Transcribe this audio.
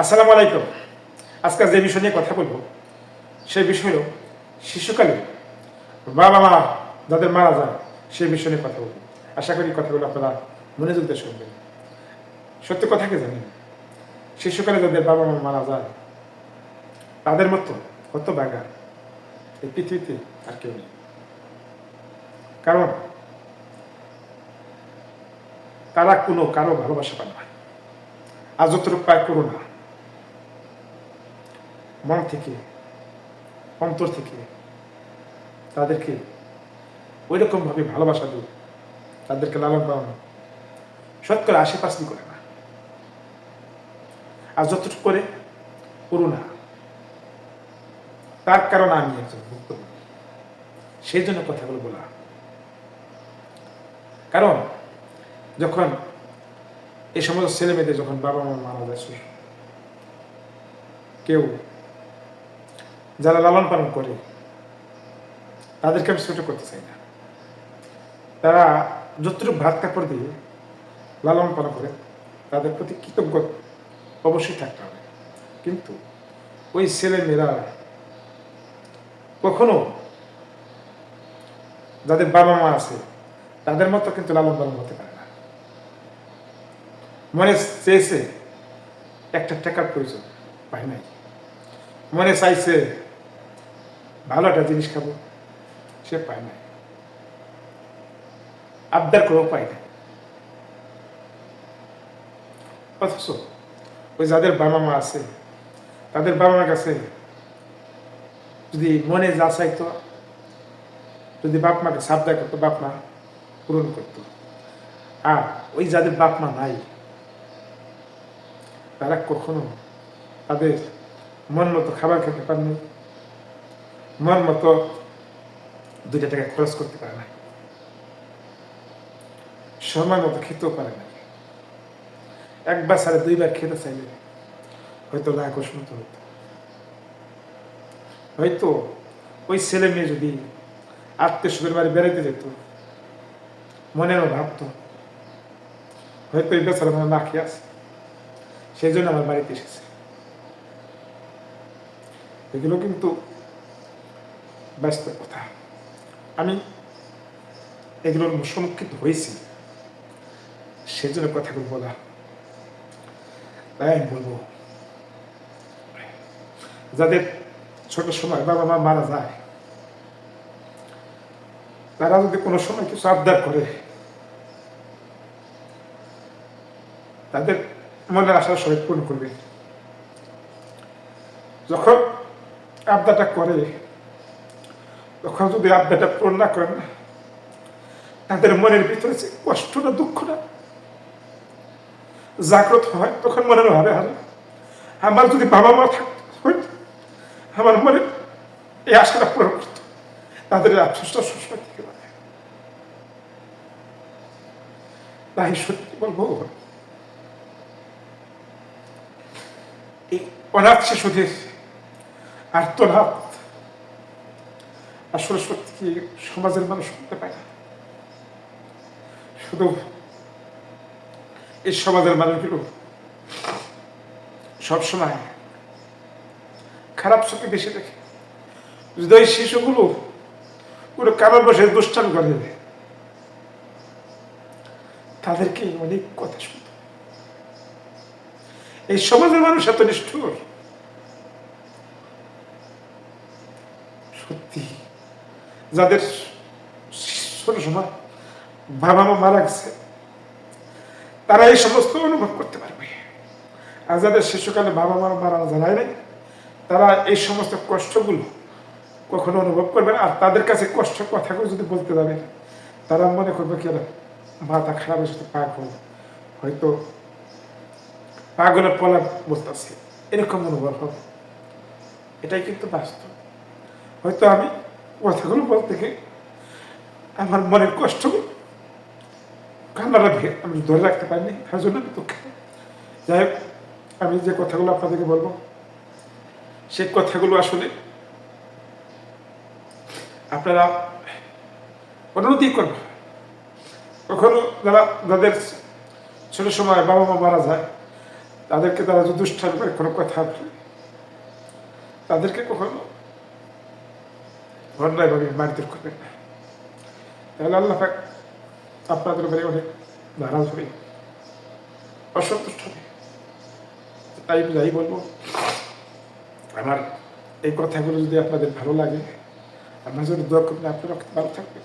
আসসালামু আলাইকুম। আজকে যে বিষয় নিয়ে কথা বলবো সেই বিষয় হলো শিশুকালে বাবা মা যাদের মারা যায় সেই বিষয় নিয়ে কথা বলবো। আশা করি কথাগুলো আপনারা মনোযোগ দিয়ে শুনবেন। সত্যি কথা কি জানেন, শিশুকালে যাদের বাবা মা মারা যায় তাদের মতো হতভাগা এই পৃথিবীতে আর কেউ নেই। কারণ তারা কোনো কারো ভালোবাসা পায় না, আর যতটুকু পায় করো না, মন থেকে অন্তর থেকে তাদেরকে ওই রকমভাবে ভালোবাসা দিই, তাদেরকে লালন পালন শতকরা 80% করে না, আর যতটুকু করে করো না। তার কারণে আমি একজন ভুক্তভোগী, সেই জন্য কথাগুলো বলা। কারণ যখন এই সমস্ত ছেলে মেয়েদের যখন বাবা মা মারা যায়, কেউ যারা লালন পালন করে তাদেরকে আমি ছোট করতে চাই না। তারা যতটুকু ভাত কাপড় দিয়ে লালন পালন করে তাদের প্রতি কৃতজ্ঞ অবশ্যই থাকতে হবে। কিন্তু ওই ছেলে মেয়েরা কখনো যাদের বাবা মা আছে তাদের মতো কিন্তু লালন পালন হতে পারে না। মনে চেয়েছে একটা টাকার প্রয়োজন, পায় নাই। মনে চাইছে ভালো একটা জিনিস খাবো, সে পায় নাই। আবদার করেও পায় না। অথচ ওই যাদের বাবা মা আছে তাদের বাবা মার কাছে যদি মনে যা চাইতো, যদি বাপ মাকে সাবধান করতো, বাপ মা পূরণ করতো। আর ওই যাদের বাপ মা নাই তারা কখনো তাদের মন মতো খাবার খেতে পারেনি, মন মতো 2 টাকা খরচ করতে পারে না, সময় মতো খেতেও পারে না। একবার সাড়ে 2বার খেতে চাইলে হয়তো লাখ শুনতে হতো। হয়তো ওই ছেলে মেয়ে যদি আত্মীয় স্বজনের বাড়ি বেড়াইতে যেত, মনেও ভাবতো হয়তো এই বেচারা আমার না খেয়ে আছে, সেই জন্য আমার বাড়িতে এসেছে। এগুলো কিন্তু ব্যস্ত কথা। আমি এগুলোর সম্মুখীন হয়েছি, সেজন্য কথাগুলো বলা। তাই আমি বলবো, যাদের ছোট সময় বাবা মা মারা যায় তারা যদি কোনো সময় কিছু আবদার করে, তাদের মনের আশা সবাই পূরণ করবে। যখন আবদারটা করে, তখন যদি আবদারটা পূরণ না করেন, তাদের মনের ভিতরে যে কষ্টটা দুঃখটা জাগ্রত হয়, তখন মনে ভাবে হারে আমার যদি বাবা মা থাকতো হয়তো আমার মনে এই আশাটা পূরণ করতো। তাদের আফসোসটা সবসময় থেকে পারে। তাই সত্যি বলবো, এই অনাথ শিশুদের আর্তনাদ আসলে সত্যি সমাজের মানুষ শুনতে পায় না। শুধু এই সমাজের মানুষগুলো সবসময় খারাপ চোখে বেশি দেখে। যদি ওই শিশুগুলো পুরো কারোর বসে দুষ্টান করে, তাদেরকে অনেক কথা শুনতে। এই সমাজের মানুষ এত নিষ্ঠুর, সত্যি যাদের ছোট সময় বাবা মা মারা গেছে তারা এই সমস্ত অনুভব করতে পারবে। আর যাদের শিশুকালে বাবা মা মারা যায় নাই তারা এই সমস্ত কষ্টগুলো কখনো অনুভব করবে না। আর তাদের কাছে কষ্ট কথাগুলো যদি বলতে যাবে, তারা মনে করবে কি মাথা খারাপ হয়েছে, পাগল, হয়তো পাগলের পলা বলতেছে, এরকম অনুভব হবে। এটাই কিন্তু বাস্তব। হয়তো আমি কথাগুলো বলতে গিয়ে আমার মনের কষ্টগুলো কান্নাটা আমি ধরে রাখতে পারিনি, তার জন্য আমি দুঃখিত। যাই হোক, আমি যে কথাগুলো আপনাদেরকে বলবো সেই কথাগুলো আসলে আপনারা অনুরোধই করবেন। কখনো যারা যাদের ছোট সময় বাবা মা মারা যায় তাদেরকে তারা যদি দুষ্টার করে কোনো কথা বলে, তাদেরকে কখনো অন্যায়ভাবে মারধর করবেন না, তাহলে আল্লাহ পাক আপনাদের উপরে অনেক নারাজ হবে, অসন্তুষ্ট হবে। তাই যাই বলবো, আমার এই কথাগুলো যদি আপনাদের ভালো লাগে, আপনার জন্য দোয়া করবেন, আপনারা ভালো থাকবেন।